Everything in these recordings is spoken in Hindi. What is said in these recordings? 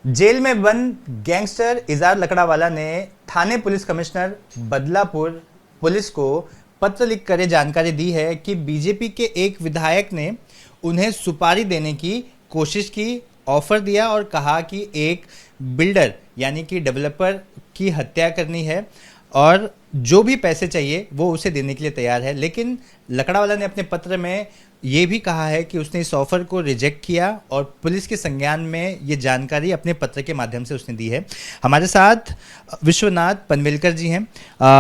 जेल में बंद गैंगस्टर इजार लकड़ावाला ने थाने पुलिस कमिश्नर बदलापुर पुलिस को पत्र लिखकर ये जानकारी दी है कि बीजेपी के एक विधायक ने उन्हें सुपारी देने की कोशिश की, ऑफर दिया और कहा कि एक बिल्डर यानी कि डेवलपर की हत्या करनी है और जो भी पैसे चाहिए वो उसे देने के लिए तैयार है। लेकिन लकड़ावाला ने अपने पत्र में ये भी कहा है कि उसने इस ऑफर को रिजेक्ट किया और पुलिस के संज्ञान में ये जानकारी अपने पत्र के माध्यम से उसने दी है। हमारे साथ विश्वनाथ पनवेलकर जी हैं।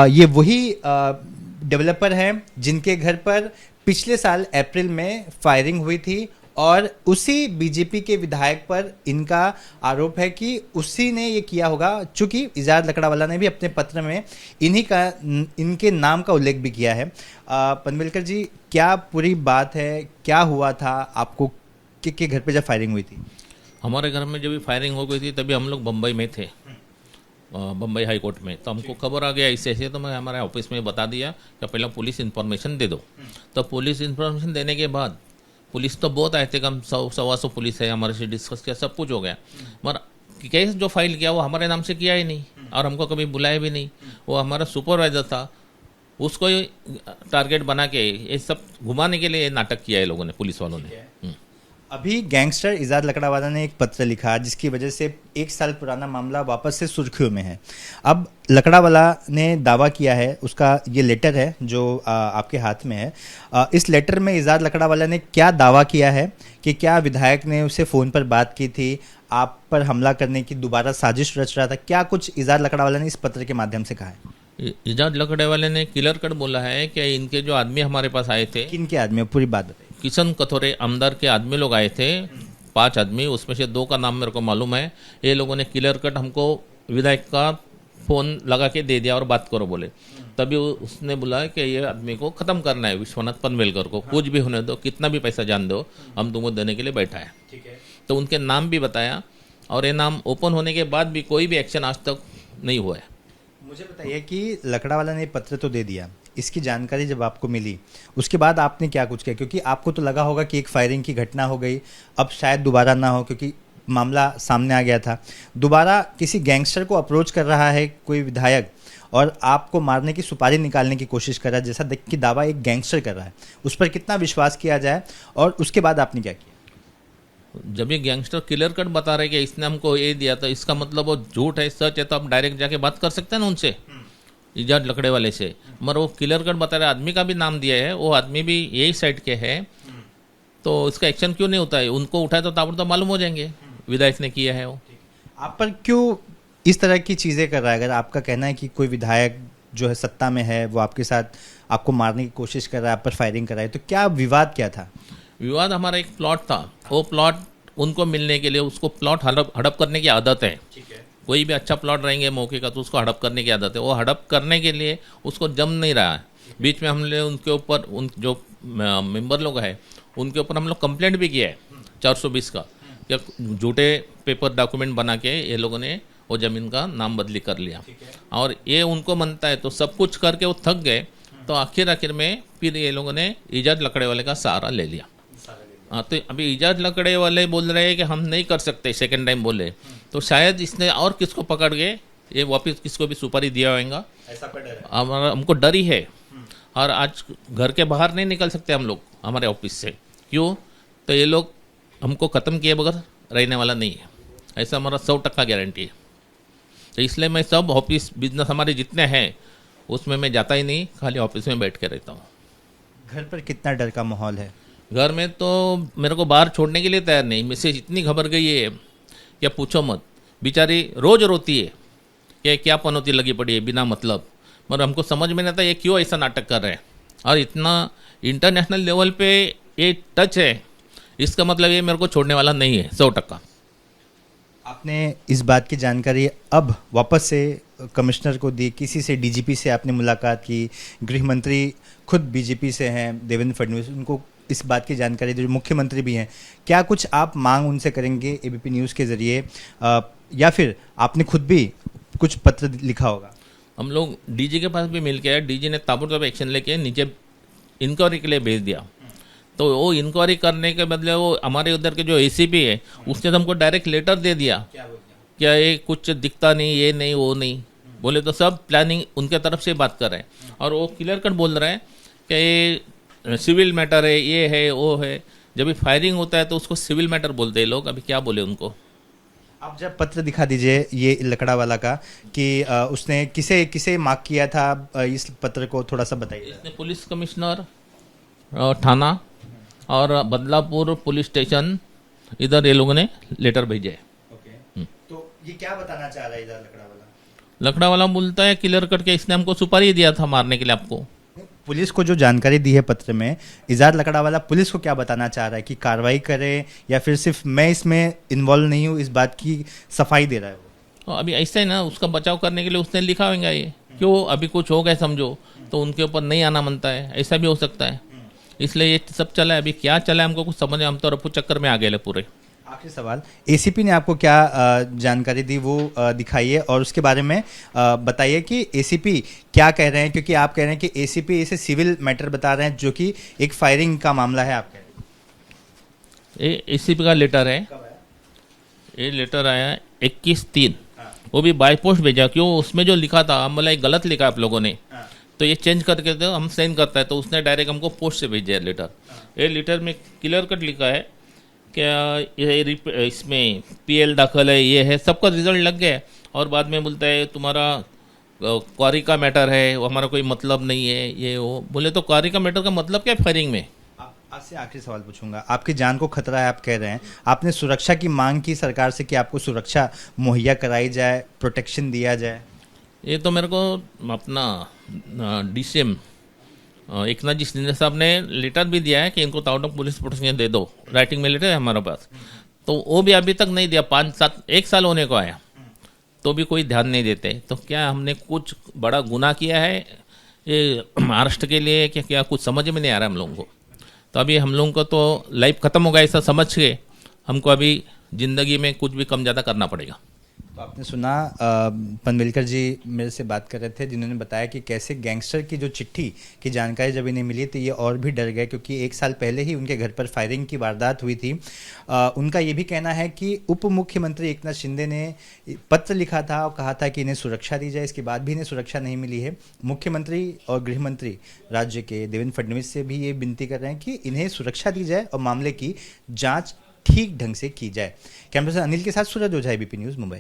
ये वही डेवलपर हैं जिनके घर पर पिछले साल अप्रैल में फायरिंग हुई थी और उसी बीजेपी के विधायक पर इनका आरोप है कि उसी ने ये किया होगा। चूंकि इजाज लकड़ावाला ने भी अपने पत्र में इनके नाम का उल्लेख भी किया है। पनवेलकर जी, क्या पूरी बात है, क्या हुआ था आपको के घर पे जब फायरिंग हुई थी? हमारे घर में जब भी फायरिंग हो गई थी तभी हम लोग बम्बई में थे, बम्बई हाई कोर्ट में। तो हमको खबर आ गया ऐसे ऐसे, तो मैं हमारे ऑफिस में बता दिया कि पहले पुलिस इन्फॉर्मेशन दे दो। तो पुलिस इन्फॉर्मेशन देने के बाद पुलिस तो बहुत आए थे, कम 100-125 पुलिस है, हमारे से डिस्कस किया, सब कुछ हो गया। मगर केस जो फाइल किया वो हमारे नाम से किया ही नहीं और हमको कभी बुलाया भी नहीं। वो हमारा सुपरवाइजर था, उसको ही टारगेट बना के ये सब घुमाने के लिए नाटक किया है लोगों ने, पुलिस वालों ने। अभी गैंगस्टर इजाज लकड़ावाला ने एक पत्र लिखा जिसकी वजह से 1 साल पुराना मामला वापस से सुर्खियों में है। अब लकड़ावाला ने दावा किया है, उसका ये लेटर है जो आपके हाथ में है। इस लेटर में इजाज लकड़ावाला ने क्या दावा किया है कि क्या विधायक ने उससे फ़ोन पर बात की थी, आप पर हमला करने की दोबारा साजिश रच रहा था, क्या कुछ इजाज लकड़ावाला ने इस पत्र के माध्यम से कहा है? इजाज लकड़े वाले ने क्लियर कट बोला है कि इनके जो आदमी हमारे पास आए थे, किन के आदमी, पूरी बात बताइए। किशन कथोरे आमदार के आदमी लोग आए थे, 5 आदमी, उसमें से 2 का नाम मेरे को मालूम है। ये लोगों ने क्लियर कट हमको विधायक का फ़ोन लगा के दे दिया और बात करो बोले। तभी उसने बोला कि ये आदमी को ख़त्म करना है, विश्वनाथ पनवेलकर को। कुछ भी होने दो, कितना भी पैसा जान दो, हम तुमको देने के लिए बैठा है। तो उनके नाम भी बताया और ये नाम ओपन होने के बाद भी कोई भी एक्शन आज तक नहीं हुआ है। मुझे बताइए कि लकड़ावाला ने पत्र तो दे दिया, इसकी जानकारी जब आपको मिली उसके बाद आपने क्या कुछ किया? क्योंकि आपको तो लगा होगा कि एक फायरिंग की घटना हो गई, अब शायद दोबारा ना हो क्योंकि मामला सामने आ गया था। दोबारा किसी गैंगस्टर को अप्रोच कर रहा है कोई विधायक और आपको मारने की सुपारी निकालने की कोशिश कर रहा है, जैसा देख कि दावा एक गैंगस्टर कर रहा है, उस पर कितना विश्वास किया जाए? और उसके बाद आपने क्या किया? जब ये गैंगस्टर क्लियर कट बता रहे कि इसने हमको ये दिया, तो इसका मतलब वो झूठ है, सच है, तो आप डायरेक्ट जाके बात कर सकते हैं ना उनसे, इजाज लकड़े वाले से। मगर वो क्लियर कट बता रहे, आदमी का भी नाम दिया है, वो आदमी भी यही साइड के है, तो इसका एक्शन क्यों नहीं होता है? उनको उठाए तो ताबड़तोड़ मालूम हो जाएंगे विधायक ने किया है वो। आप पर क्यों इस तरह की चीज़ें कर रहा है? अगर आपका कहना है कि कोई विधायक जो है सत्ता में है, वो आपके साथ आपको मारने की कोशिश कर रहा है, आप पर फायरिंग कर रहा है, तो क्या विवाद क्या था? विवाद हमारा एक प्लॉट था, वो प्लॉट उनको मिलने के लिए, उसको प्लॉट हड़प करने की आदत है। कोई भी अच्छा प्लॉट रहेंगे मौके का तो उसको हड़प करने की आदत है। वो हड़प करने के लिए उसको जम नहीं रहा है। बीच में हमने उनके ऊपर, उन जो मेंबर लोग हैं उनके ऊपर हम लोग कंप्लेंट भी किया है 420 का, क्या झूठे पेपर डॉक्यूमेंट बना के ये लोगों ने वो ज़मीन का नाम बदली कर लिया और ये उनको मनता है, तो सब कुछ करके वो थक गए। तो आखिर में फिर ये लोगों ने इजाज लकड़े वाले का सहारा ले लिया। हाँ, तो अभी इजाज लकड़े वाले बोल रहे हैं कि हम नहीं कर सकते, सेकंड टाइम बोले, तो शायद इसने और किसको पकड़ के ये वापस किसको भी सुपारी दिया होगा, ऐसा पर डर है? हमारा हमको डर ही है। और आज घर के बाहर नहीं निकल सकते हम लोग हमारे ऑफिस से। क्यों? तो ये लोग हमको ख़त्म किए बगैर रहने वाला नहीं है, ऐसा हमारा 100% गारंटी है। तो इसलिए मैं सब ऑफिस बिजनेस हमारे जितने हैं उसमें मैं जाता ही नहीं, खाली ऑफिस में बैठ के रहता हूँ। घर पर कितना डर का माहौल है? घर में तो मेरे को बाहर छोड़ने के लिए तैयार नहीं। मिसेज इतनी घबर गई है, क्या पूछो मत, बेचारी रोज़ रोती है कि क्या पनौती लगी पड़ी है बिना मतलब। मगर हमको समझ में नहीं आता ये क्यों ऐसा नाटक कर रहे हैं, और इतना इंटरनेशनल लेवल पे ये टच है, इसका मतलब ये मेरे को छोड़ने वाला नहीं है 100%। आपने इस बात की जानकारी अब वापस से कमिश्नर को दी, किसी से, डीजीपी से आपने मुलाकात की, गृह मंत्री खुद बीजेपी से हैं देवेंद्र फडणवीस, उनको इस बात की जानकारी दी, मुख्यमंत्री भी हैं, क्या कुछ आप मांग उनसे करेंगे एबीपी न्यूज़ के ज़रिए, या फिर आपने खुद भी कुछ पत्र लिखा होगा? हम लोग डीजी के पास भी मिल के आए, डीजी ने ताबड़तोड़ एक्शन लेके नीचे इंक्वायरी के लिए भेज दिया। तो वो इंक्वायरी करने के बदले वो हमारे उधर के जो एसीपी है उसने तो हमको डायरेक्ट लेटर दे दिया। क्या ये कुछ दिखता नहीं, ये नहीं वो नहीं, बोले तो सब प्लानिंग उनके तरफ से बात कर रहे हैं। और वो क्लियर कट बोल रहे हैं कि ये सिविल मैटर है, ये है वो है। जब भी फायरिंग होता है तो उसको सिविल मैटर बोलते हैं लोग। अभी क्या बोले उनको। आप जब पत्र दिखा दीजिए ये लकड़ा वाला का कि उसने किसे किसे मार्क किया था, इस पत्र को थोड़ा सा बताइए। इसने पुलिस कमिश्नर थाना और बदलापुर पुलिस स्टेशन, इधर ये लोगों ने लेटर भेजे। तो ये क्या बताना चाह रहा है इधर लकड़ा वाला? लकड़ा वाला बोलता है क्लियर कट के इसने हमको सुपारी दिया था मारने के लिए आपको। पुलिस को जो जानकारी दी है पत्र में, इजाज लकड़ा वाला पुलिस को क्या बताना चाह रहा है कि कार्रवाई करे या फिर सिर्फ मैं इसमें इन्वॉल्व नहीं हूँ, इस बात की सफाई दे रहा है वो? अभी ऐसा है ना, उसका बचाव करने के लिए उसने लिखा होगा ये, क्यों अभी कुछ हो गया समझो तो उनके ऊपर नहीं आना मनता है, ऐसा भी हो सकता है। इसलिए ये सब चला है। अभी क्या चला है हमको कुछ समझ, हम तो रफू चक्कर में आ गए पूरे। आखिरी सवाल, एसीपी ने आपको क्या जानकारी दी वो दिखाइए और उसके बारे में बताइए कि एसीपी क्या कह रहे हैं, क्योंकि आप कह रहे हैं कि एसीपी इसे सिविल मैटर बता रहे हैं जो कि एक फायरिंग का मामला है। आप कह रहे हैं ये एसीपी का लेटर है, ये लेटर आया 21/3, वो भी बाय पोस्ट भेजा। क्यों, उसमें जो लिखा था हम बोला गलत लिखा आप लोगों ने, तो ये चेंज करके तो हम सेंड करता है, तो उसने डायरेक्ट हमको पोस्ट से भेजा है लेटर। ये लेटर में क्लियर कट लिखा है क्या ये इसमें पीएल दाखिल है, ये है, सबका रिजल्ट लग गया है। और बाद में बोलता है तुम्हारा क्वारी का मैटर है, वो हमारा कोई मतलब नहीं है, ये वो। बोले तो क्वारी का मैटर का मतलब क्या है फायरिंग में? आपसे आखिरी सवाल पूछूंगा, आपकी जान को खतरा है आप कह रहे हैं, आपने सुरक्षा की मांग की सरकार से कि आपको सुरक्षा मुहैया कराई जाए, प्रोटेक्शन दिया जाए? ये तो मेरे को अपना DCM एकनाथ जी शिंदे साहब ने लेटर भी दिया है कि इनको ताउटॉक पुलिस प्रोटेक्शन दे दो, राइटिंग में लेटर है हमारे पास, तो वो भी अभी तक नहीं दिया। 1 साल होने को आया तो भी कोई ध्यान नहीं देते। तो क्या हमने कुछ बड़ा गुनाह किया है ये महाराष्ट्र के लिए, क्या क्या कुछ समझ में नहीं आ रहा हम लोगों को। तो अभी हम लोगों को तो लाइफ ख़त्म होगा ऐसा समझ के हमको अभी ज़िंदगी में कुछ भी कम ज़्यादा करना पड़ेगा। तो आपने सुना, पनवेलकर जी मेरे से बात कर रहे थे, जिन्होंने बताया कि कैसे गैंगस्टर की जो चिट्ठी की जानकारी जब इन्हें मिली तो ये और भी डर गए, क्योंकि 1 साल पहले ही उनके घर पर फायरिंग की वारदात हुई थी। उनका ये भी कहना है कि उप मुख्यमंत्री एकनाथ शिंदे ने पत्र लिखा था और कहा था कि इन्हें सुरक्षा दी जाए, इसके बाद भी इन्हें सुरक्षा नहीं मिली है। मुख्यमंत्री और गृह मंत्री राज्य के देवेंद्र फडणवीस से भी ये विनती कर रहे हैं कि इन्हें सुरक्षा दी जाए और मामले की जाँच ठीक ढंग से की जाए। कैमरा पर्सन अनिल के साथ सूरज ओझा, ABP न्यूज़, मुंबई।